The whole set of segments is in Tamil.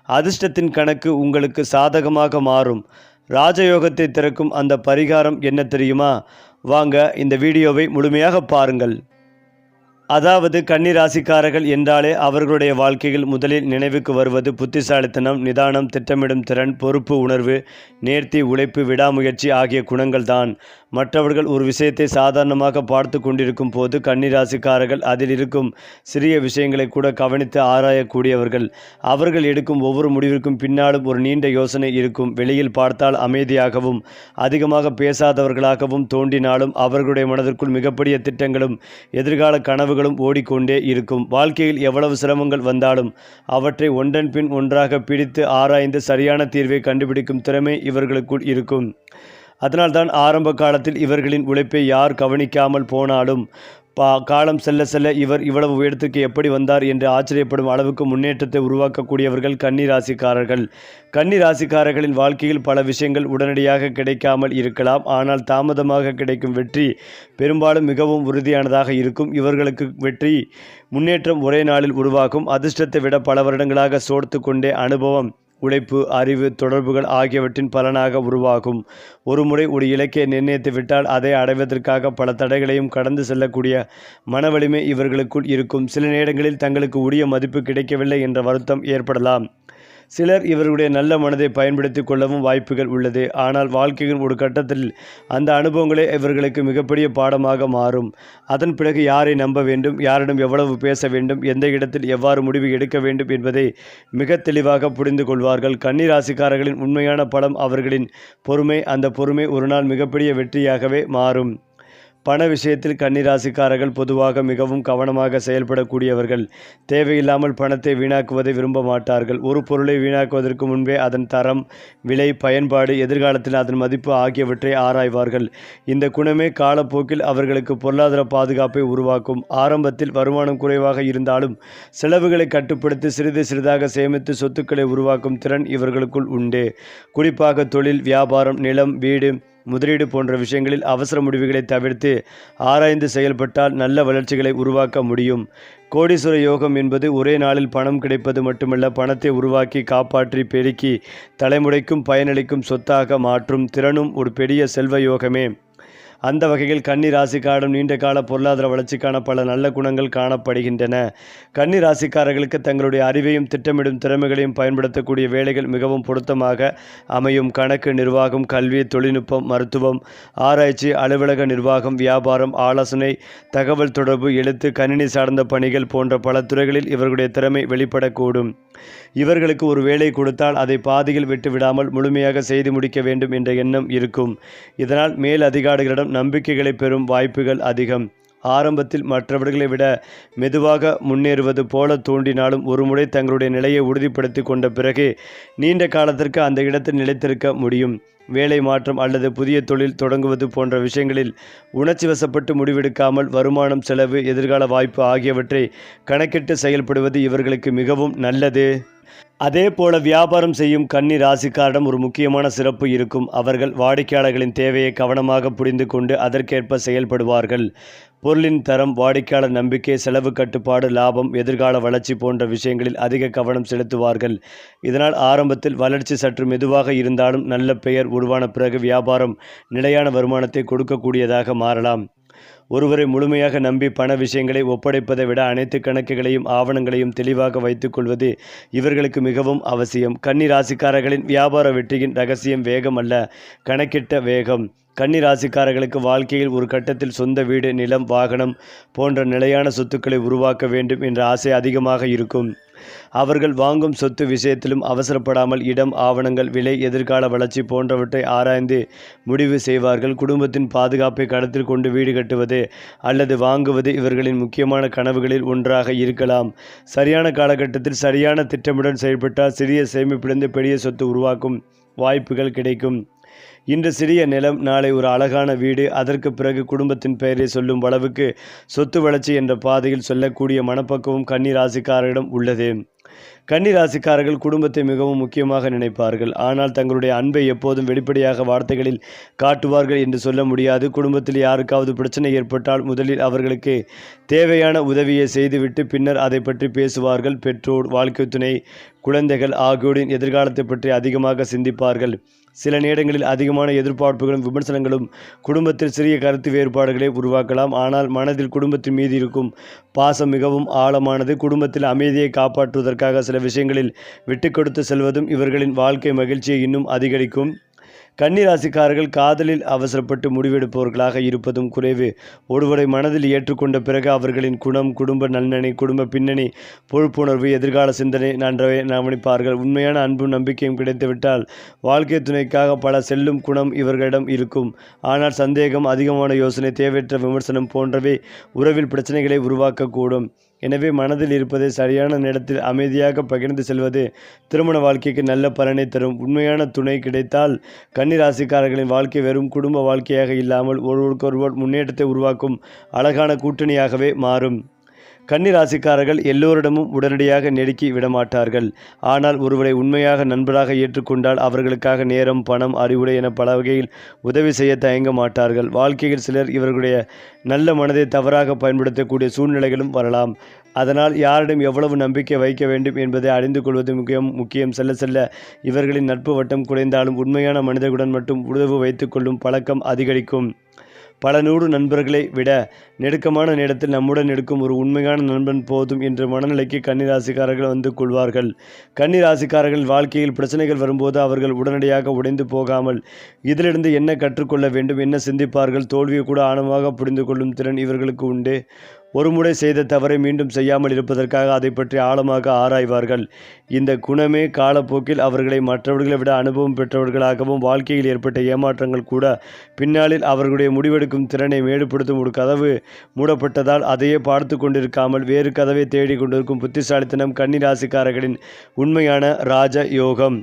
அதிர்ஷ்டத்தின் கணக்கு உங்களுக்கு சாதகமாக மாறும். ராஜயோகத்தை திறக்கும் அந்த பரிகாரம் என்ன தெரியுமா? வாங்க இந்த வீடியோவை முழுமையாக பாருங்கள். அதாவது கன்னி ராசிக்காரர்கள் என்றாலே அவர்களுடைய வாழ்க்கையில் முதலில் நினைவுக்கு வருவது புத்திசாலித்தனம், நிதானம், திட்டமிடும் திறன், பொறுப்பு உணர்வு, நேர்த்தி, உழைப்பு, விடாமுயற்சி ஆகிய குணங்கள் தான். மற்றவர்கள் ஒரு விஷயத்தை சாதாரணமாக பார்த்து கொண்டிருக்கும் போது கன்னி ராசிக்காரர்கள் அதில் இருக்கும் சிறிய விஷயங்களை கூட கவனித்து ஆராயக்கூடியவர்கள். அவர்கள் எடுக்கும் ஒவ்வொரு முடிவிற்கும் பின்னாலும் ஒரு நீண்ட யோசனை இருக்கும். வெளியில் பார்த்தால் அமைதியாகவும் அதிகமாக பேசாதவர்களாகவும் தோன்றினாலும் அவர்களுடைய மனதிற்குள் மிகப்பெரிய திட்டங்களும் எதிர்கால கனவு ஓடிக்கொண்டே இருக்கும். வாழ்க்கையில் எவ்வளவு சிரமங்கள் வந்தாலும் அவற்றை ஒன்றன் பின் ஒன்றாக பிடித்து ஆராய்ந்து சரியான தீர்வை கண்டுபிடிக்கும் திறமை இவர்களுக்குள் இருக்கும். அதனால்தான் ஆரம்ப காலத்தில் இவர்களின் உழைப்பை யார் கவனிக்காமல் போனாலும் காலம் செல்ல செல்ல இவர் இவ்வளவு உயரத்துக்கு எப்படி வந்தார் என்று ஆச்சரியப்படும் அளவுக்கு முன்னேற்றத்தை உருவாக்கக்கூடியவர்கள் கன்னி ராசிக்காரர்கள். கன்னி ராசிக்காரர்களின் வாழ்க்கையில் பல விஷயங்கள் உடனடியாக கிடைக்காமல் இருக்கலாம். ஆனால் தாமதமாக கிடைக்கும் வெற்றி பெரும்பாலும் மிகவும் உறுதியானதாக இருக்கும். இவர்களுக்கு வெற்றி முன்னேற்றம் ஒரே நாளில் உருவாகும். அதிர்ஷ்டத்தை விட பல வருடங்களாக சோர்த்து கொண்டே அனுபவம், உழைப்பு, அறிவு, தொடர்புகள் ஆகியவற்றின் பலனாக உருவாகும். ஒருமுறை ஒரு இலக்கை நிர்ணயித்து விட்டால் அதை அடைவதற்காக பல தடைகளையும் கடந்து செல்லக்கூடிய மன வலிமை இவர்களுக்குள் இருக்கும். சில நேரங்களில் தங்களுக்கு உரிய மதிப்பு கிடைக்கவில்லை என்ற வருத்தம் ஏற்படலாம். சிலர் இவர்களுடைய நல்ல மனதை பயன்படுத்தி கொள்ளவும் வாய்ப்புகள் உள்ளது. ஆனால் வாழ்க்கையின் ஒரு கட்டத்தில் அந்த அனுபவங்களே இவர்களுக்கு மிகப்பெரிய பாடமாக மாறும். அதன் பிறகு யாரை நம்ப வேண்டும், யாரிடம் எவ்வளவு பேச வேண்டும், எந்த இடத்தில் எவ்வாறு முடிவு எடுக்க வேண்டும் என்பதை மிக தெளிவாக புரிந்து கொள்வார்கள். கன்னி ராசிக்காரர்களின் உண்மையான பலம் அவர்களின் பொறுமை. அந்த பொறுமை ஒரு நாள் மிகப்பெரிய வெற்றியாகவே மாறும். பண விஷயத்தில் கன்னி ராசிக்காரர்கள் பொதுவாக மிகவும் கவனமாக செயல்படக்கூடியவர்கள். தேவையில்லாமல் பணத்தை வீணாக்குவதை விரும்ப மாட்டார்கள். ஒரு பொருளை வீணாக்குவதற்கு முன்பே அதன் தரம், விலை, பயன்பாடு, எதிர்காலத்தில் அதன் மதிப்பு ஆகியவற்றை ஆராய்வார்கள். இந்த குணமே காலப்போக்கில் அவர்களுக்கு பொருளாதார பாதுகாப்பை உருவாக்கும். ஆரம்பத்தில் வருமானம் குறைவாக இருந்தாலும் செலவுகளை கட்டுப்படுத்தி சிறிது சிறிதாக சேமித்து சொத்துக்களை உருவாக்கும் திறன் இவர்களுக்குள் உண்டு. குறிப்பாக தொழில், வியாபாரம், நிலம், வீடு, முதலீடு போன்ற விஷயங்களில் அவசர முடிவுகளை தவிர்த்து ஆராய்ந்து செயல்பட்டால் நல்ல வளர்ச்சிகளை உருவாக்க முடியும். கோடீஸ்வர யோகம் என்பது ஒரே நாளில் பணம் கிடைப்பது மட்டுமல்ல, பணத்தை உருவாக்கி காப்பாற்றி பெருக்கி தலைமுறைக்கும் பயனளிக்கும் சொத்தாக மாற்றும் திறனும் ஒரு பெரிய செல்வ யோகமே. அந்த வகையில் கன்னி ராசிக்காரரும் நீண்ட கால பொருளாதார வளர்ச்சிக்கான பல நல்ல குணங்கள் காணப்படுகின்றன. கன்னி ராசிக்காரர்களுக்கு தங்களுடைய அறிவையும் திட்டமிடும் திறமைகளையும் பயன்படுத்தக்கூடிய வேலைகள் மிகவும் பொருத்தமாக அமையும். கணக்கு, நிர்வாகம், கல்வி, தொழில்நுட்பம், மருத்துவம், ஆராய்ச்சி, அலுவலக நிர்வாகம், வியாபாரம், ஆலோசனை, தகவல் தொடர்பு, எழுத்து, கணினி சார்ந்த பணிகள் போன்ற பல துறைகளில் இவர்களுடைய திறமை வெளிப்படக்கூடும். இவர்களுக்கு ஒரு வேலை கொடுத்தால் அதை பாதியில் விட்டு விடாமல் முழுமையாக செய்து முடிக்க வேண்டும் என்ற எண்ணம் இருக்கும். இதனால் மேல் அதிகாரிகளிடம் நம்பிக்கைகளை பெறும் வாய்ப்புகள் அதிகம். ஆரம்பத்தில் மற்றவர்களை விட மெதுவாக முன்னேறுவது போல தோன்றினாலும் ஒருமுறை தங்களுடைய நிலையை உறுதிப்படுத்தி கொண்ட பிறகு நீண்ட காலத்திற்கு அந்த இடத்தில் நிலைத்திருக்க முடியும். வேலை மாற்றம் அல்லது புதிய தொழில் தொடங்குவது போன்ற விஷயங்களில் உணர்ச்சி வசப்பட்டு முடிவெடுக்காமல் வருமானம், செலவு, எதிர்கால வாய்ப்பு ஆகியவற்றை கணக்கிட்டு செயல்படுவது இவர்களுக்கு மிகவும் நல்லது. அதே போல வியாபாரம் செய்யும் கன்னி ராசிக்காரிடம் ஒரு முக்கியமான சிறப்பு இருக்கும். அவர்கள் வாடிக்கையாளர்களின் தேவையை கவனமாக புரிந்து கொண்டு அதற்கேற்ப செயல்படுவார்கள். பொருளின் தரம், வாடிக்கையாளர் நம்பிக்கை, செலவு கட்டுப்பாடு, லாபம், எதிர்கால வளர்ச்சி போன்ற விஷயங்களில் அதிக கவனம் செலுத்துவார்கள். இதனால் ஆரம்பத்தில் வளர்ச்சி சற்று மெதுவாக இருந்தாலும் நல்ல பெயர் உருவான பிறகு வியாபாரம் நிலையான வருமானத்தை கொடுக்கக்கூடியதாக மாறலாம். ஒருவரை முழுமையாக நம்பி பண விஷயங்களை ஒப்படைப்பதை விட அனைத்து கணக்குகளையும் ஆவணங்களையும் தெளிவாக வைத்துக் கொள்வது இவர்களுக்கு மிகவும் அவசியம். கன்னி ராசிக்காரர்களின் வியாபார வெற்றியின் ரகசியம் வேகம் அல்ல, கணக்கிட்ட வேகம். கன்னி ராசிக்காரர்களுக்கு வாழ்க்கையில் ஒரு கட்டத்தில் சொந்த வீடு, நிலம், வாகனம் போன்ற நிலையான சொத்துக்களை உருவாக்க வேண்டும் என்ற ஆசை அதிகமாக இருக்கும். அவர்கள் வாங்கும் சொத்து விஷயத்திலும் அவசரப்படாமல் இடம், ஆவணங்கள், விலை, எதிர்கால வளர்ச்சி போன்றவற்றை ஆராய்ந்து முடிவு செய்வார்கள். குடும்பத்தின் பாதுகாப்பை கருத்தில் கொண்டு வீடு கட்டுவது அல்லது வாங்குவது இவர்களின் முக்கியமான கனவுகளில் ஒன்றாக இருக்கலாம். சரியான காலகட்டத்தில் சரியான திட்டமிடன் செயல்பட்டால் சிறிய சேமிப்பிலிருந்து பெரிய சொத்து உருவாக்கும் வாய்ப்புகள் கிடைக்கும். இன்று சிறிய நிலம், நாளை ஒரு அழகான வீடு, அதற்கு பிறகு குடும்பத்தின் பெயரை சொல்லும் அளவுக்கு சொத்து வளர்ச்சி என்ற பாதையில் சொல்லக்கூடிய மனப்பக்குவம் கன்னி ராசிக்காரரிடம் உள்ளது. கன்னி ராசிக்காரர்கள் குடும்பத்தை மிகவும் முக்கியமாக நினைப்பார்கள். ஆனால் தங்களுடைய அன்பை எப்போதும் வெளிப்படையாக வார்த்தைகளில் காட்டுவார்கள் என்று சொல்ல முடியாது. குடும்பத்தில் யாருக்காவது பிரச்சனை ஏற்பட்டால் முதலில் அவர்களுக்கு தேவையான உதவியை செய்துவிட்டு பின்னர் அதை பற்றி பேசுவார்கள். பெற்றோர், வாழ்க்கை துணை, குழந்தைகள் ஆகியோரின் எதிர்காலத்தை பற்றி அதிகமாக சிந்திப்பார்கள். சில நேரங்களில் அதிகமான எதிர்பார்ப்புகளும் விமர்சனங்களும் குடும்பத்தில் சிறிய கருத்து வேறுபாடுகளை உருவாக்கலாம். ஆனால் மனதில் குடும்பத்தின் மீது இருக்கும் பாசம் மிகவும் ஆழமானது. குடும்பத்தில் அமைதியை காப்பாற்றுவதற்காக சில விஷயங்களில் விட்டு கொடுத்து செல்வதும் இவர்களின் வாழ்க்கை மகிழ்ச்சியை இன்னும் அதிகரிக்கும். கன்னிராசிக்காரர்கள் காதலில் அவசரப்பட்டு முடிவெடுப்பவர்களாக இருப்பதும் குறைவு. ஒருவரை மனதில் ஏற்றுக்கொண்ட பிறகு அவர்களின் குணம், குடும்ப நன்னணி, குடும்ப பின்னணி, பொறுப்புணர்வு, எதிர்கால சிந்தனை நன்றவே கவனிப்பார்கள். உண்மையான அன்பும் நம்பிக்கையும் கிடைத்துவிட்டால் வாழ்க்கை துணைக்காக பல செல்லும் குணம் இவர்களிடம் இருக்கும். ஆனால் சந்தேகம், அதிகமான யோசனை, தேவையற்ற விமர்சனம் போன்றவை உறவில் பிரச்சனைகளை உருவாக்கக்கூடும். எனவே மனதில் இருப்பதை சரியான நேரத்தில் அமைதியாக பகிர்ந்து செல்வது திருமண வாழ்க்கைக்கு நல்ல பலனை தரும். உண்மையான துணை கிடைத்தால் கன்னிராசிக்காரர்களின் வாழ்க்கை வெறும் குடும்ப வாழ்க்கையாக இல்லாமல் ஒருவருக்கொருவர் முன்னேற்றத்தை உருவாக்கும் அழகான கூட்டணியாகவே மாறும். கன்னிராசிக்காரர்கள் எல்லோரிடமும் உடனடியாக நெருக்கி விடமாட்டார்கள். ஆனால் ஒருவரை உண்மையாக நண்பராக ஏற்றுக்கொண்டால் அவர்களுக்காக நேரம், பணம், அறிவுரை என பல வகையில் உதவி செய்ய தயங்க மாட்டார்கள். வாழ்க்கையில் சிலர் இவர்களுடைய நல்ல மனதை தவறாக பயன்படுத்தக்கூடிய சூழ்நிலைகளும் வரலாம். அதனால் யாரிடம் எவ்வளவு நம்பிக்கை வைக்க வேண்டும் என்பதை அறிந்து கொள்வது முக்கியம். செல்ல செல்ல இவர்களின் நட்பு வட்டம் குறைந்தாலும் உண்மையான மனிதர்களுடன் மட்டும் உறவு வைத்துக் கொள்ளும் பழக்கம் அதிகரிக்கும். பல நூறு நண்பர்களை விட நெருக்கமான நேரத்தில் நம்முடன் இருக்கும் ஒரு உண்மையான நண்பன் போதும் என்ற மனநிலைக்கு கன்னிராசிக்காரர்கள் வந்து கொள்வார்கள். கன்னிராசிக்காரர்கள் வாழ்க்கையில் பிரச்சனைகள் வரும்போது அவர்கள் உடனடியாக உடைந்து போகாமல் இதிலிருந்து என்ன கற்றுக்கொள்ள வேண்டும், என்ன சிந்திப்பார்கள், தோல்வியை கூட ஆழமாக புரிந்து கொள்ளும் திறன் இவர்களுக்கு உண்டு. ஒருமுறை செய்த தவறை மீண்டும் செய்யாமல் இருப்பதற்காக அதை பற்றி ஆழமாக ஆராய்வார்கள். இந்த குணமே காலப்போக்கில் அவர்களை மற்றவர்களை விட அனுபவம் பெற்றவர்களாகவும், வாழ்க்கையில் ஏற்பட்ட ஏமாற்றங்கள் கூட பின்னாளில் அவர்களுடைய முடிவெடுக்கும் திறனை மேடுபடுத்தும். ஒரு கதவு மூடப்பட்டதால் அதையே பார்த்து கொண்டிருக்காமல் வேறு கதவை தேடி கொண்டிருக்கும் புத்திசாலித்தனம் கன்னிராசிக்காரர்களின் உண்மையான ராஜ யோகம்.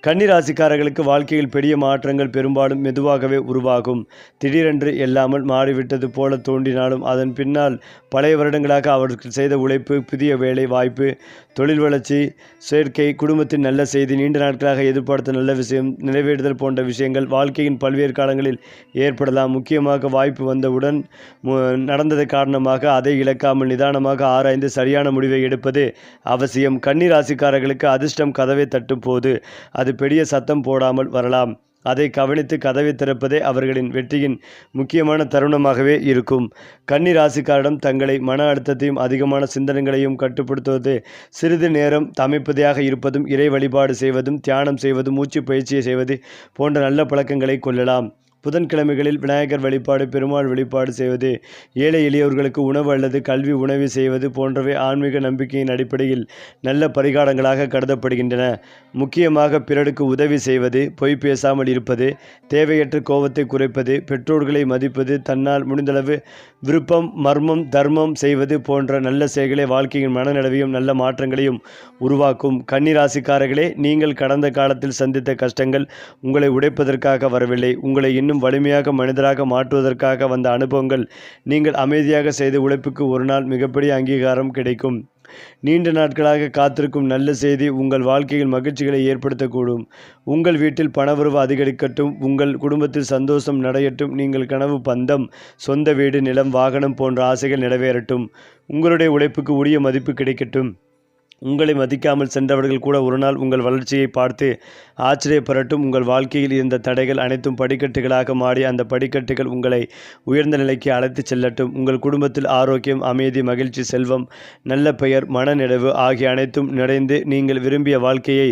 கன்னிராசிக்காரர்களுக்கு வாழ்க்கையில் பெரிய மாற்றங்கள் பெரும்பாலும் மெதுவாகவே உருவாகும். திடீரென்று எல்லாமல் மாறிவிட்டது போல தோன்றினாலும் அதன் பின்னால் பழைய வருடங்களாக அவர்கள் செய்த உழைப்பு, புதிய வேலை வாய்ப்பு, தொழில் வளர்ச்சி, சேர்க்கை, குடும்பத்தின் நல்ல செய்தி, நீண்ட நாட்களாக எதிர்பார்த்த நல்ல விஷயம் நிறைவேறுதல் போன்ற விஷயங்கள் வாழ்க்கையின் பல்வேறு காலங்களில் ஏற்படலாம். முக்கியமாக வாய்ப்பு வந்தவுடன் நடந்தது காரணமாக அதை இழக்காமல் நிதானமாக ஆராய்ந்து சரியான முடிவை எடுப்பது அவசியம். கன்னிராசிக்காரர்களுக்கு அதிர்ஷ்டம் கதவை தட்டும் போது அது பெரிய சத்தம் போடாமல் வரலாம். அதை கவனித்து கதவை திறப்பதே அவர்களின் வெற்றியின் முக்கியமான தருணமாகவே இருக்கும். கன்னிராசிக்காரிடம் தங்களை மன அழுத்தத்தையும் அதிகமான சிந்தனைகளையும் கட்டுப்படுத்துவது, சிறிது நேரம் தமைப்பதையாக இருப்பதும், இறை வழிபாடு செய்வதும், தியானம் செய்வதும், மூச்சு பயிற்சியை செய்வது போன்ற நல்ல பழக்கங்களை கொள்ளலாம். புதன்கிழமைகளில் விநாயகர் வழிபாடு, பெருமாள் வழிபாடு செய்வது, ஏழை எளியவர்களுக்கு உணவு அல்லது கல்வி உணவு செய்வது போன்றவை ஆன்மீக நம்பிக்கையின் அடிப்படையில் நல்ல பரிகாரங்களாக கருதப்படுகின்றன. முக்கியமாக பிறருக்கு உதவி செய்வது, பொய் பேசாமல் இருப்பது, தேவையற்ற கோபத்தை குறைப்பது, பெற்றோர்களை மதிப்பது, தன்னால் முடிந்தளவு விருப்பம், மர்மம், தர்மம் செய்வது போன்ற நல்ல செயல்களை வாழ்க்கையின் மனநலவையும் நல்ல மாற்றங்களையும் உருவாக்கும். கன்னிராசிக்காரர்களே, நீங்கள் கடந்த காலத்தில் சந்தித்த கஷ்டங்கள் உங்களை உடைப்பதற்காக வரவில்லை. உங்களை இன்னும் வலிமையாக மனிதராக மாற்றுவதற்காக வந்த அனுபவங்கள். நீங்கள் அமைதியாக செய்த உழைப்புக்கு ஒரு நாள் மிகப்பெரிய அங்கீகாரம் கிடைக்கும். நீண்ட நாட்களாக காத்திருக்கும் நல்ல செய்தி உங்கள் வாழ்க்கையில் மகிழ்ச்சிகளை ஏற்படுத்தக்கூடும். உங்கள் வீட்டில் பணவரவு அதிகரிக்கட்டும். உங்கள் குடும்பத்தில் சந்தோஷம் நடையட்டும். நீங்கள் கனவு பந்தம், சொந்த வீடு, நிலம், வாகனம் போன்ற ஆசைகள் நிறைவேறட்டும். உங்களுடைய உழைப்புக்கு உரிய மதிப்பு கிடைக்கட்டும். உங்களை மதிக்காமல் சென்றவர்கள் கூட ஒரு நாள் உங்கள் வளர்ச்சியை பார்த்து ஆச்சரியப்படட்டும். உங்கள் வாழ்க்கையில் இருந்த தடைகள் அனைத்தும் படிக்கட்டுகளாக மாறி அந்த படிக்கட்டுகள் உங்களை உயர்ந்த நிலைக்கு அழைத்துச் செல்லட்டும். உங்கள் குடும்பத்தில் ஆரோக்கியம், அமைதி, மகிழ்ச்சி, செல்வம், நல்ல பெயர், மனநிறைவு ஆகிய அனைத்தும் நிறைந்து நீங்கள் விரும்பிய வாழ்க்கையை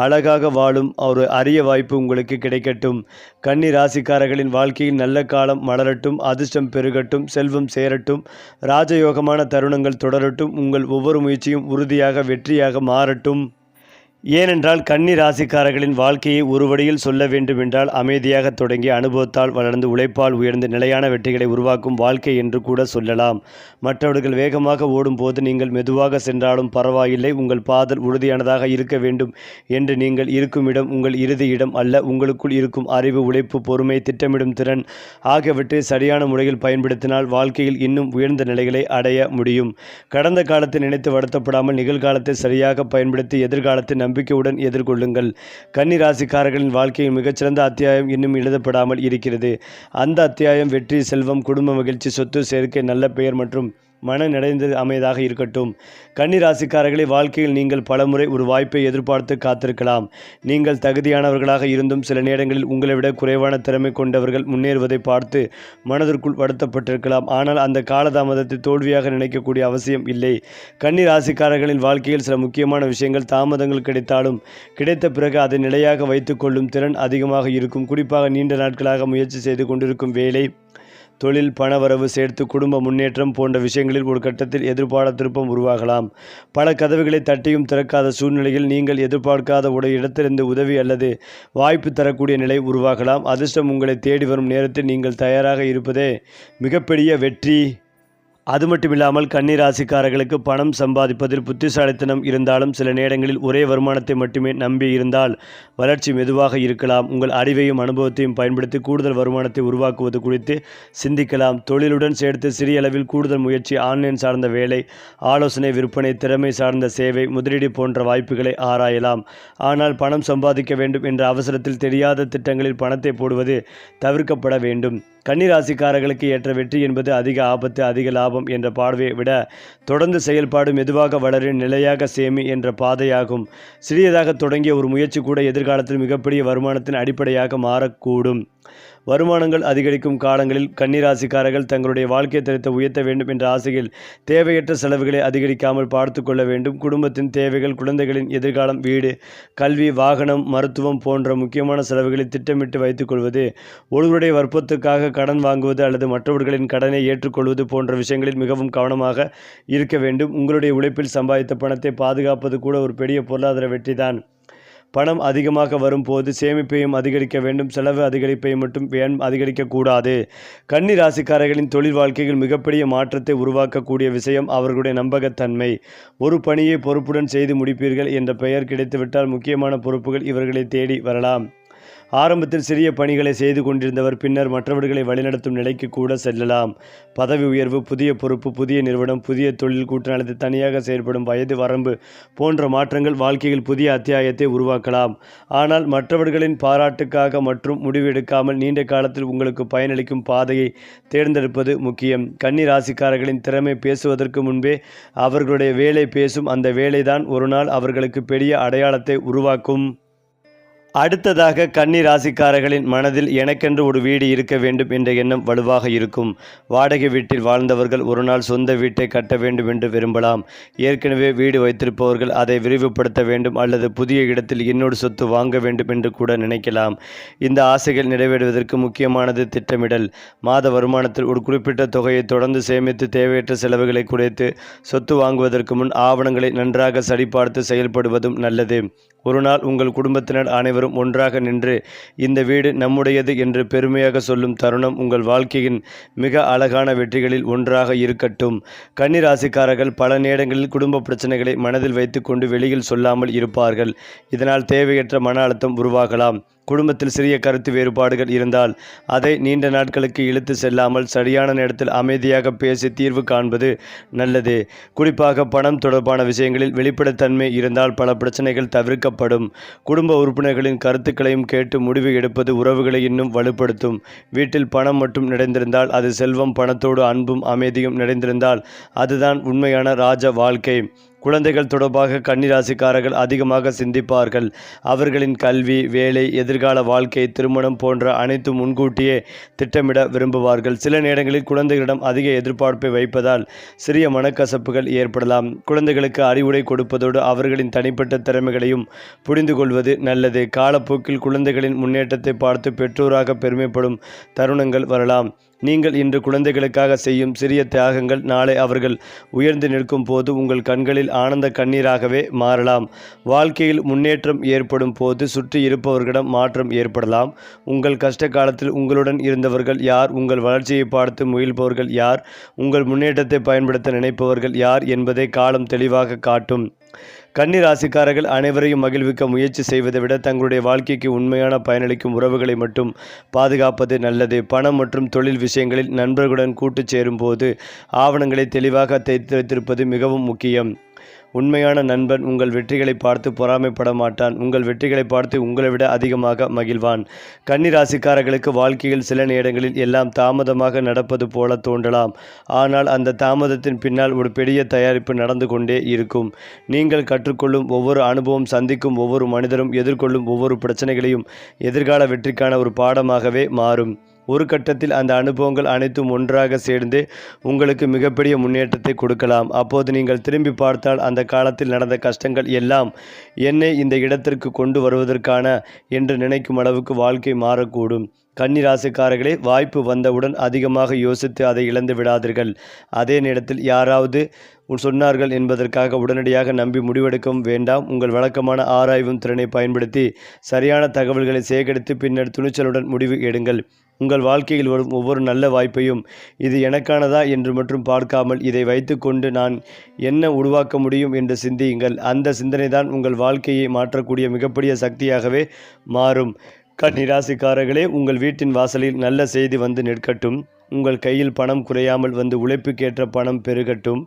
அழகாக வாழும் ஒரு அரிய வாய்ப்பு உங்களுக்கு கிடைக்கட்டும். கன்னி ராசிக்காரர்களின் வாழ்க்கையில் நல்ல காலம் மலரட்டும். அதிர்ஷ்டம் பெருகட்டும். செல்வம் சேரட்டும். ராஜயோகமான தருணங்கள் தொடரட்டும். உங்கள் ஒவ்வொரு முயற்சியும் உறுதியாக வெற்றியாக மாறட்டும். ஏனென்றால் கன்னி ராசிக்காரர்களின் வாழ்க்கையை ஒரு வழியில் சொல்ல வேண்டுமென்றால் அமைதியாக தொடங்கி அனுபவத்தால் வளர்ந்து உழைப்பால் உயர்ந்து நிலையான வெற்றிகளை உருவாக்கும் வாழ்க்கை என்று கூட சொல்லலாம். மற்றவர்கள் வேகமாக ஓடும்போது நீங்கள் மெதுவாக சென்றாலும் பரவாயில்லை. உங்கள் பாதல் உறுதியானதாக இருக்க வேண்டும் என்று நீங்கள் இருக்கும் இடம் உங்கள் இறுதி இடம் அல்ல. உங்களுக்குள் இருக்கும் அறிவு, உழைப்பு, பொறுமை, திட்டமிடும் திறன் ஆகியவற்றை சரியான முறையில் பயன்படுத்தினால் வாழ்க்கையில் இன்னும் உயர்ந்த நிலைகளை அடைய முடியும். கடந்த காலத்தை நினைத்து வருத்தப்படாமல் நிகழ்காலத்தை சரியாக பயன்படுத்தி எதிர்காலத்தை நம்பிக்கையுடன் எதிர்கொள்ளுங்கள். கன்னி ராசிக்காரர்களின் வாழ்க்கையின் மிகச்சிறந்த அத்தியாயம் இன்னும் எழுதப்படாமல் இருக்கிறது. அந்த அத்தியாயம் வெற்றி, செல்வம், குடும்ப மகிழ்ச்சி, சொத்து சேர்க்கை, நல்ல பெயர் மற்றும் மன நிறைந்து அமையதாக இருக்கட்டும். கன்னி ராசிக்காரர்களை வாழ்க்கையில் நீங்கள் பலமுறை ஒரு வாய்ப்பை எதிர்பார்த்து காத்திருக்கலாம். நீங்கள் தகுதியானவர்களாக இருந்தும் சில நேரங்களில் உங்களை விட குறைவான திறமை கொண்டவர்கள் முன்னேறுவதை பார்த்து மனதிற்குள் வருத்தப்பட்டிருக்கலாம். ஆனால் அந்த காலதாமதத்தை தோல்வியாக நினைக்கக்கூடிய அவசியம் இல்லை. கன்னி ராசிக்காரர்களின் வாழ்க்கையில் சில முக்கியமான விஷயங்கள் தாமதங்கள் கிடைத்தாலும் கிடைத்த பிறகு அதை நிலையாக வைத்துக் கொள்ளும் திறன் அதிகமாக இருக்கும். குறிப்பாக நீண்ட நாட்களாக முயற்சி செய்து கொண்டிருக்கும் வேலை, தொழில், பணவரவு சேர்த்து குடும்ப முன்னேற்றம் போன்ற விஷயங்களில் ஒரு கட்டத்தில் எதிர்பாராத திருப்பம் உருவாகலாம். பல கதவுகளை தட்டியும் திறக்காத சூழ்நிலையில் நீங்கள் எதிர்பார்க்காத ஒரு இடத்திலிருந்து உதவி அல்லது வாய்ப்பு தரக்கூடிய நிலை உருவாகலாம். அதிர்ஷ்டம் உங்களை தேடி வரும் நேரத்தில் நீங்கள் தயாராக இருப்பதே மிகப்பெரிய வெற்றி. அது மட்டுமில்லாமல் கன்னி ராசிக்காரர்களுக்கு பணம் சம்பாதிப்பதில் புத்திசாலித்தனம் இருந்தாலும் சில நேரங்களில் ஒரே வருமானத்தை மட்டுமே நம்பி இருந்தால் வளர்ச்சி மெதுவாக இருக்கலாம். உங்கள் அறிவையும் அனுபவத்தையும் பயன்படுத்தி கூடுதல் வருமானத்தை உருவாக்குவது குறித்து சிந்திக்கலாம். தொழிலுடன் சேர்த்து சிறிய அளவில் கூடுதல் முயற்சி, ஆன்லைன் சார்ந்த வேலை, ஆலோசனை, விற்பனை, திறமை சார்ந்த சேவை, முதலீடு போன்ற வாய்ப்புகளை ஆராயலாம். ஆனால் பணம் சம்பாதிக்க வேண்டும் என்ற அவசரத்தில் தெரியாத திட்டங்களில் பணத்தை போடுவது தவிர்க்கப்பட வேண்டும். கன்னி ராசிக்காரர்களுக்கு ஏற்ற வெற்றி என்பது அதிக ஆபத்து அதிக லாபம் என்ற பார்வையை விட தொடர்ந்து செயல்பாடு, மெதுவாக வளர, நிலையாக சேமி என்ற பாதையாகும். சிறியதாக தொடங்கிய ஒரு முயற்சி கூட எதிர்காலத்தில் மிகப்பெரிய வருமானத்தின் அடிப்படையாக மாறக்கூடும். வருமானங்கள் அதிகரிக்கும் காலங்களில் கன்னிராசிக்காரர்கள் தங்களுடைய வாழ்க்கை தரத்தை உயர்த்த வேண்டும் என்ற ஆசையில் தேவையற்ற செலவுகளை அதிகரிக்காமல் பார்த்து கொள்ள வேண்டும். குடும்பத்தின் தேவைகள், குழந்தைகளின் எதிர்காலம், வீடு, கல்வி, வாகனம், மருத்துவம் போன்ற முக்கியமான செலவுகளை திட்டமிட்டு வைத்துக் கொள்வது, ஒருவருடைய வற்பத்துக்காக கடன் வாங்குவது அல்லது மற்றவர்களின் கடனை ஏற்றுக்கொள்வது போன்ற விஷயங்களில் மிகவும் கவனமாக இருக்க வேண்டும். உங்களுடைய உழைப்பில் சம்பாதித்த பணத்தை பாதுகாப்பது கூட ஒரு பெரிய பொருளாதார வெற்றிதான். பணம் அதிகமாக வரும்போது சேமிப்பையும் அதிகரிக்க வேண்டும். செலவு அதிகரிப்பையும் மட்டும் அதிகரிக்கக்கூடாது. கன்னி ராசிக்காரர்களின் தொழில் வாழ்க்கையில் மிகப்பெரிய மாற்றத்தை உருவாக்கக்கூடிய விஷயம் அவர்களுடைய நம்பகத்தன்மை. ஒரு பணியை பொறுப்புடன் செய்து முடிப்பீர்கள் என்ற பெயர் கிடைத்துவிட்டால் முக்கியமான பொறுப்புகள் இவர்களை தேடி வரலாம். ஆரம்பத்தில் சிறிய பணிகளை செய்து கொண்டிருந்தவர் பின்னர் மற்றவர்களை வழிநடத்தும் நிலைக்கு கூட செல்லலாம். பதவி உயர்வு, புதிய பொறுப்பு, புதிய நிறுவனம், புதிய தொழில், கூட்டணி, தனியாக செயல்படும், வயது வரம்பு போன்ற மாற்றங்கள் வாழ்க்கையில் புதிய அத்தியாயத்தை உருவாக்கலாம். ஆனால் மற்றவர்களின் பாராட்டுக்காக மற்றும் முடிவெடுக்காமல் நீண்ட காலத்தில் உங்களுக்கு பயனளிக்கும் பாதையை தேர்ந்தெடுப்பது முக்கியம். கன்னி ராசிக்காரர்களின் திறமை பேசுவதற்கு முன்பே அவர்களுடைய வேலை பேசும். அந்த வேலைதான் ஒரு நாள் அவர்களுக்கு பெரிய அடையாளத்தை உருவாக்கும். அடுத்ததாக கன்னி ராசிக்காரர்களின் மனதில் எனக்கென்று ஒரு வீடு இருக்க வேண்டும் என்ற எண்ணம் வலுவாக இருக்கும். வாடகை வீட்டில் வாழ்ந்தவர்கள் ஒரு நாள் சொந்த வீட்டை கட்ட வேண்டும் என்று விரும்பலாம். ஏற்கனவே வீடு வைத்திருப்பவர்கள் அதை விரிவுபடுத்த வேண்டும் அல்லது புதிய இடத்தில் இன்னொரு சொத்து வாங்க வேண்டும் என்று கூட நினைக்கலாம். இந்த ஆசைகள் நிறைவேறுவதற்கு முக்கியமானது திட்டமிடல். மாத வருமானத்தில் ஒரு குறிப்பிட்ட தொகையை தொடர்ந்து சேமித்து தேவையற்ற செலவுகளை குறைத்து சொத்து வாங்குவதற்கு முன் ஆவணங்களை நன்றாக சரிபார்த்து செயல்படுவதும் நல்லது. ஒரு நாள் உங்கள் குடும்பத்தினர் அனைவரும் ஒன்றாக நின்று இந்த வீடு நம்முடையது என்று பெருமையாக சொல்லும் தருணம் உங்கள் வாழ்க்கையின் மிக அழகான வெற்றிகளில் ஒன்றாக இருக்கட்டும். கன்னி ராசிக்காரர்கள் பல நேரங்களில் குடும்ப பிரச்சனைகளை மனதில் வைத்துக்கொண்டு வெளியில் சொல்லாமல் இருப்பார்கள். இதனால் தேவையற்ற மன அழுத்தம் உருவாகலாம். குடும்பத்தில் சிறிய கருத்து வேறுபாடுகள் இருந்தால் அதை நீண்ட நாட்களுக்கு இழுத்து செல்லாமல் சரியான நேரத்தில் அமைதியாக பேசி தீர்வு காண்பது நல்லது. குறிப்பாக பணம் தொடர்பான விஷயங்களில் வெளிப்படைத்தன்மை இருந்தால் பல பிரச்சனைகள் தவிர்க்கப்படும். குடும்ப உறுப்பினர்களின் கருத்துக்களையும் கேட்டு முடிவு எடுப்பது உறவுகளை இன்னும் வலுப்படுத்தும். வீட்டில் பணம் மட்டும் நிறைந்திருந்தால் அது செல்வம், பணத்தோடு அன்பும் அமைதியும் நிறைந்திருந்தால் அதுதான் உண்மையான ராஜ வாழ்க்கை. குழந்தைகள் தொடர்பாக கன்னிராசிக்காரர்கள் அதிகமாக சிந்திப்பார்கள். அவர்களின் கல்வி, வேலை, எதிர்கால வாழ்க்கை, திருமணம் போன்ற அனைத்தும் முன்கூட்டியே திட்டமிட விரும்புவார்கள். சில நேரங்களில் குழந்தைகளிடம் அதிக எதிர்பார்ப்பை வைப்பதால் சிறிய மனக்கசப்புகள் ஏற்படலாம். குழந்தைகளுக்கு அறிவுரை கொடுப்பதோடு அவர்களின் தனிப்பட்ட திறமைகளையும் புரிந்து கொள்வது நல்லது. காலப்போக்கில் குழந்தைகளின் முன்னேற்றத்தை பார்த்து பெற்றோராக பெருமைப்படும் தருணங்கள் வரலாம். நீங்கள் இன்று குழந்தைகளுக்காக செய்யும் சிறிய தியாகங்கள் நாளை அவர்கள் உயர்ந்து நிற்கும் போது உங்கள் கண்களில் ஆனந்த கண்ணீராகவே மாறலாம். வாழ்க்கையில் முன்னேற்றம் ஏற்படும் போது சுற்றி இருப்பவர்களிடம் மாற்றம் ஏற்படலாம். உங்கள் கஷ்ட காலத்தில் உங்களுடன் இருந்தவர்கள் யார், உங்கள் வளர்ச்சியை பார்த்து முயல்பவர்கள் யார், உங்கள் முன்னேற்றத்தை பயன்படுத்த நினைப்பவர்கள் யார் என்பதை காலம் தெளிவாக காட்டும். கன்னி ராசிக்காரர்கள் அனைவரையும் மகிழ்விக்க முயற்சி செய்வதை விட தங்களுடைய வாழ்க்கைக்கு உண்மையான பயனளிக்கும் உறவுகளை மட்டும் பாதுகாப்பது நல்லது. பணம் மற்றும் தொழில் விஷயங்களில் நண்பர்களுடன் கூட்டு சேரும் போது ஆவணங்களை தெளிவாக தைத்து வைத்திருப்பது மிகவும் முக்கியம். உண்மையான நண்பன் உங்கள் வெற்றிகளை பார்த்து பொறாமைப்பட மாட்டான். உங்கள் வெற்றிகளை பார்த்து உங்களை விட அதிகமாக மகிழ்வான். கன்னி ராசிக்காரர்களுக்கு வாழ்க்கையில் சில நேரங்களில் எல்லாம் தாமதமாக நடப்பது போல தோன்றலாம். ஆனால் அந்த தாமதத்தின் பின்னால் ஒரு பெரிய தயாரிப்பு நடந்து கொண்டே இருக்கும். நீங்கள் கற்றுக்கொள்ளும் ஒவ்வொரு அனுபவம், சந்திக்கும் ஒவ்வொரு மனிதரும், எதிர்கொள்ளும் ஒவ்வொரு பிரச்சனைகளையும் எதிர்கால வெற்றிக்கான ஒரு பாடமாகவே மாறும். ஒரு கட்டத்தில் அந்த அனுபவங்கள் அனைத்தும் ஒன்றாக சேர்ந்து உங்களுக்கு மிகப்பெரிய முன்னேற்றத்தை கொடுக்கலாம். அப்போது நீங்கள் திரும்பி பார்த்தால் அந்த காலத்தில் நடந்த கஷ்டங்கள் எல்லாம் என்னை இந்த இடத்திற்கு கொண்டு வருவதற்கான என்று நினைக்கும் அளவுக்கு வாழ்க்கை மாறக்கூடும். கன்னி ராசிக்காரர்களே, வாய்ப்பு வந்தவுடன் அதிகமாக யோசித்து அதை இழந்து விடாதீர்கள். அதே நேரத்தில் யாராவது சொன்னார்கள் என்பதற்காக உடனடியாக நம்பி முடிவெடுக்கவும் வேண்டாம். உங்கள் வழக்கமான ஆராய்வும் திறனை பயன்படுத்தி சரியான தகவல்களை சேகரித்து பின்னர் துணிச்சலுடன் முடிவு எடுங்கள். உங்கள் வாழ்க்கையில் வரும் ஒவ்வொரு நல்ல வாய்ப்பையும் இது எனக்கானதா என்று மட்டும் பார்க்காமல் இதை வைத்துக்கொண்டு நான் என்ன உருவாக்க முடியும் என்று சிந்தியுங்கள். அந்த சிந்தனைதான் உங்கள் வாழ்க்கையை மாற்றக்கூடிய மிகப்பெரிய சக்தியாகவே மாறும். கன்னி ராசிக்காரர்களே, உங்கள் வீட்டின் வாசலில் நல்ல செய்தி வந்து நிற்கட்டும். உங்கள் கையில் பணம் குறையாமல் வந்து உழைப்புக்கேற்ற பணம் பெருகட்டும்.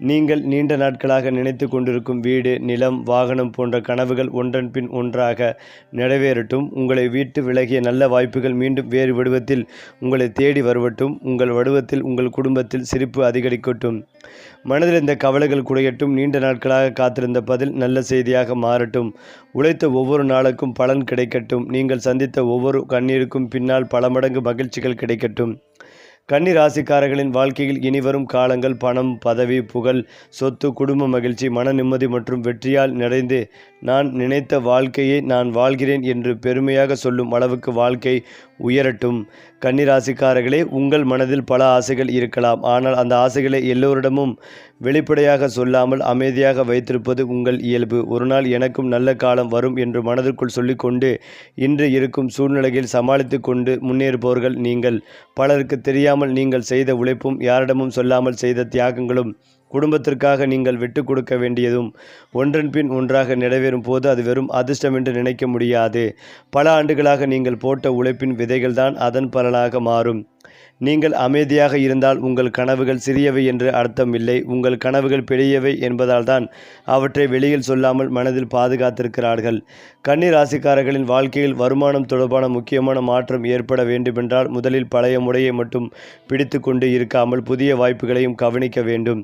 நீங்கள் நீண்ட நாட்களாக நினைத்து கொண்டிருக்கும் வீடு, நிலம், வாகனம் போன்ற கனவுகள் ஒன்றன் பின் ஒன்றாக நிறைவேறட்டும். உங்களை விட்டு விலகிய நல்ல வாய்ப்புகள் மீண்டும் வேறு வடிவத்தில் உங்களை தேடி வரவட்டும். உங்கள் வடிவத்தில் உங்கள் குடும்பத்தில் சிரிப்பு அதிகரிக்கட்டும். மனதில் இந்த கவலைகள் குறையட்டும். நீண்ட நாட்களாக காத்திருந்த பதில் நல்ல செய்தியாக மாறட்டும். உழைத்த ஒவ்வொரு நாளுக்கும் பலன் கிடைக்கட்டும். நீங்கள் சந்தித்த ஒவ்வொரு கண்ணீருக்கும் பின்னால் பல மடங்கு மகிழ்ச்சிகள் கிடைக்கட்டும். கன்னி ராசிக்காரர்களின் வாழ்க்கையில் இனிவரும் காலங்கள் பணம், பதவி, புகழ், சொத்து, குடும்ப மகிழ்ச்சி, மன நிம்மதி மற்றும் வெற்றியால் நிறைந்து நான் நினைத்த வாழ்க்கையை நான் வாழ்கிறேன் என்று பெருமையாக சொல்லும் அளவுக்கு வாழ்க்கை உயரட்டும். கன்னி ராசிக்காரர்களே, உங்கள் மனதில் பல ஆசைகள் இருக்கலாம். ஆனால் அந்த ஆசைகளை எல்லோரிடமும் வெளிப்படையாக சொல்லாமல் அமைதியாக வைத்திருப்பது உங்கள் இயல்பு. ஒரு நாள் எனக்கும் நல்ல காலம் வரும் என்று மனதிற்குள் சொல்லிக்கொண்டு இன்று இருக்கும் சூழ்நிலையில் சமாளித்து கொண்டு முன்னேறுபவர்கள் நீங்கள். பலருக்கு தெரியாமல் நீங்கள் செய்த உழைப்பும், யாரிடமும் சொல்லாமல் செய்த தியாகங்களும், குடும்பத்திற்காக நீங்கள் விட்டு கொடுக்க வேண்டியதும் ஒன்றன் பின் ஒன்றாக நிறைவேறும் போது அது வெறும் அதிர்ஷ்டம் என்று நினைக்க முடியாது. பல ஆண்டுகளாக நீங்கள் போட்ட உழைப்பின் விதைகள்தான் அதன் பலனாக மாறும். நீங்கள் அமைதியாக இருந்தால் உங்கள் கனவுகள் சிறியவை என்று அர்த்தம் இல்லை. உங்கள் கனவுகள் பெரியவை என்பதால் தான் அவற்றை வெளியில் சொல்லாமல் மனதில் பாதுகாத்திருக்கிறார்கள். கன்னி ராசிக்காரர்களின் வாழ்க்கையில் வருமானம் தொடர்பான முக்கியமான மாற்றம் ஏற்பட வேண்டுமென்றால் முதலில் பழைய முறையை மட்டும் பிடித்து கொண்டு இருக்காமல் புதிய வாய்ப்புகளையும் கவனிக்க வேண்டும்.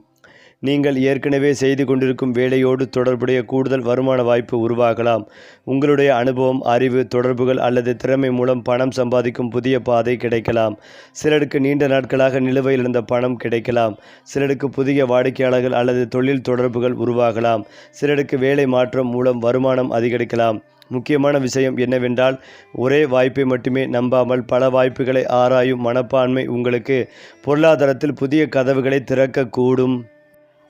நீங்கள் ஏற்கனவே செய்து கொண்டிருக்கும் வேலையோடு தொடர்புடைய கூடுதல் வருமான வாய்ப்பு உருவாகலாம். உங்களுடைய அனுபவம், அறிவு, தொடர்புகள் அல்லது திறமை மூலம் பணம் சம்பாதிக்கும் புதிய பாதை கிடைக்கலாம். சிலருக்கு நீண்ட நாட்களாக நிலுவையில் இருந்த பணம் கிடைக்கலாம். சிலருக்கு புதிய வாடிக்கையாளர்கள் அல்லது தொழில் தொடர்புகள் உருவாகலாம். சிலருக்கு வேலை மாற்றம் மூலம் வருமானம் அதிகரிக்கலாம். முக்கியமான விஷயம் என்னவென்றால், ஒரே வாய்ப்பை மட்டுமே நம்பாமல் பல வாய்ப்புகளை ஆராயும் மனப்பான்மை உங்களுக்கு பொருளாதாரத்தில் புதிய கதவுகளை திறக்கக்கூடும்.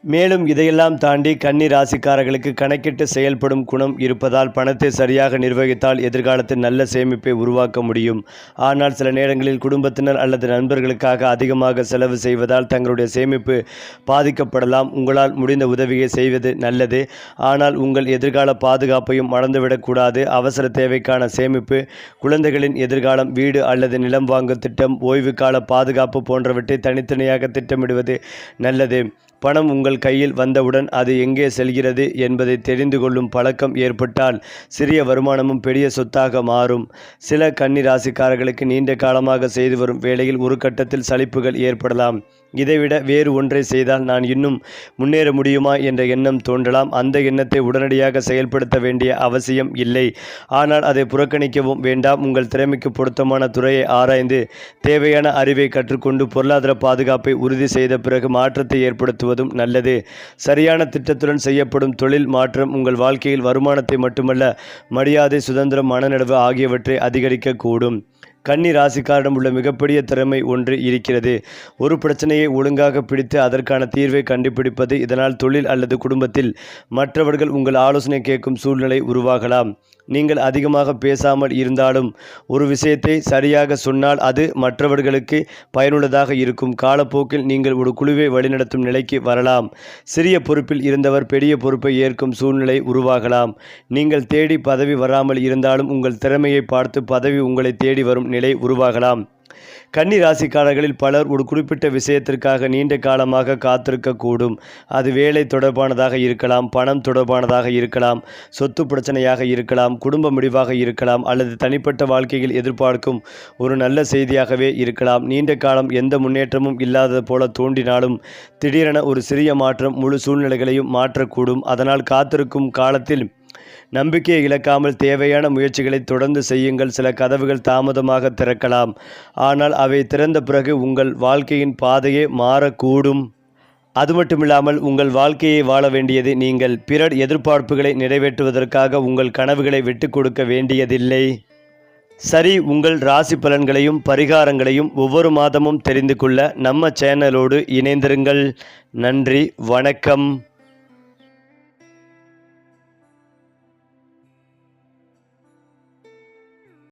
மேலும் இதையெல்லாம் தாண்டி கன்னி ராசிக்காரர்களுக்கு கணக்கிட்டு செயல்படும் குணம் இருப்பதால் பணத்தை சரியாக நிர்வகித்தால் எதிர்காலத்தில் நல்ல சேமிப்பை உருவாக்க முடியும். ஆனால் சில நேரங்களில் குடும்பத்தினர் அல்லது நண்பர்களுக்காக அதிகமாக செலவு செய்வதால் தங்களுடைய சேமிப்பு பாதிக்கப்படலாம். உங்களால் முடிந்த உதவியை செய்வது நல்லது. ஆனால் உங்கள் எதிர்கால பாதுகாப்பையும் மறந்துவிடக்கூடாது. அவசர தேவைக்கான சேமிப்பு, குழந்தைகளின் எதிர்காலம், வீடு அல்லது நிலம் வாங்கும் திட்டம், ஓய்வு கால பாதுகாப்பு போன்றவற்றை தனித்தனியாக திட்டமிடுவது நல்லது. பணம் உங்கள் கையில் வந்தவுடன் அது எங்கே செல்கிறது என்பதை தெரிந்து கொள்ளும் பழக்கம் ஏற்பட்டால் சிறிய வருமானமும் பெரிய சொத்தாக மாறும். சில கன்னி ராசிக்காரர்களுக்கு நீண்ட காலமாக செய்து வரும் வேளையில் ஒரு கட்டத்தில் சலிப்புகள் ஏற்படலாம். இதைவிட வேறு ஒன்றை செய்தால் நான் இன்னும் முன்னேற முடியுமா என்ற எண்ணம் தோன்றலாம். அந்த எண்ணத்தை உடனடியாக செயல்படுத்த வேண்டிய அவசியம் இல்லை. ஆனால் அதை புறக்கணிக்கவும் வேண்டாம். உங்கள் திறமைக்கு பொருத்தமான துறையை ஆராய்ந்து தேவையான அறிவை கற்றுக்கொண்டு பொருளாதார பாதுகாப்பை உறுதி செய்த பிறகு மாற்றத்தை ஏற்படுத்துவதும் நல்லது. சரியான திட்டத்துடன் செய்யப்படும் தொழில் மாற்றம் உங்கள் வாழ்க்கையில் வருமானத்தை மட்டுமல்ல, மரியாதை, சுதந்திரம், மனநிறைவு ஆகியவற்றை அதிகரிக்கக்கூடும். கன்னி ராசிக்காரிடம் உள்ள மிகப்பெரிய திறமை ஒன்று இருக்கிறது. ஒரு பிரச்சனையை ஒழுங்காக பிடித்து அதற்கான தீர்வை கண்டுபிடிப்பது. இதனால் தொழில் அல்லது குடும்பத்தில் மற்றவர்கள் உங்கள் ஆலோசனை கேட்கும் சூழ்நிலை உருவாகலாம். நீங்கள் அதிகமாக பேசாமல் இருந்தாலும் ஒரு விஷயத்தை சரியாக சொன்னால் அது மற்றவர்களுக்கு பயனுள்ளதாக இருக்கும். காலப்போக்கில் நீங்கள் ஒரு குழுவை வழிநடத்தும் நிலைக்கு வரலாம். சிறிய பொறுப்பில் இருந்தவர் பெரிய பொறுப்பை ஏற்கும் சூழ்நிலை உருவாகலாம். நீங்கள் தேடி பதவி வராமல் இருந்தாலும் உங்கள் திறமையை பார்த்து பதவி உங்களை தேடி வரும் நிலை உருவாகலாம். கன்னி ராசிக்காரர்களில் பலர் ஒரு குறிப்பிட்ட விஷயத்திற்காக நீண்ட காலமாக காத்திருக்கக்கூடும். அது வேலை தொடர்பானதாக இருக்கலாம், பணம் தொடர்பானதாக இருக்கலாம், சொத்து பிரச்சனையாக இருக்கலாம், குடும்ப முடிவாக இருக்கலாம், அல்லது தனிப்பட்ட வாழ்க்கையில் எதிர்பார்க்கும் ஒரு நல்ல செய்தியாகவே இருக்கலாம். நீண்ட காலம் எந்த முன்னேற்றமும் இல்லாதது போல தோன்றினாலும் திடீரென ஒரு சிறிய மாற்றம் முழு சூழ்நிலைகளையும் மாற்றக்கூடும். அதனால் காத்திருக்கும் காலத்தில் நம்பிக்கையை இழக்காமல் தேவையான முயற்சிகளை தொடர்ந்து செய்யுங்கள். சில கதவுகள் தாமதமாக திறக்கலாம், ஆனால் அவை திறந்த பிறகு உங்கள் வாழ்க்கையின் பாதையே மாறக்கூடும். அது மட்டுமில்லாமல் உங்கள் வாழ்க்கையை வாழ வேண்டியது நீங்கள். பிறர் எதிர்பார்ப்புகளை நிறைவேற்றுவதற்காக உங்கள் கனவுகளை விட்டு கொடுக்க வேண்டியதில்லை. சரி, உங்கள் ராசி பலன்களையும் பரிகாரங்களையும் ஒவ்வொரு மாதமும் தெரிந்து கொள்ள நம்ம சேனலோடு இணைந்திருங்கள். நன்றி, வணக்கம்.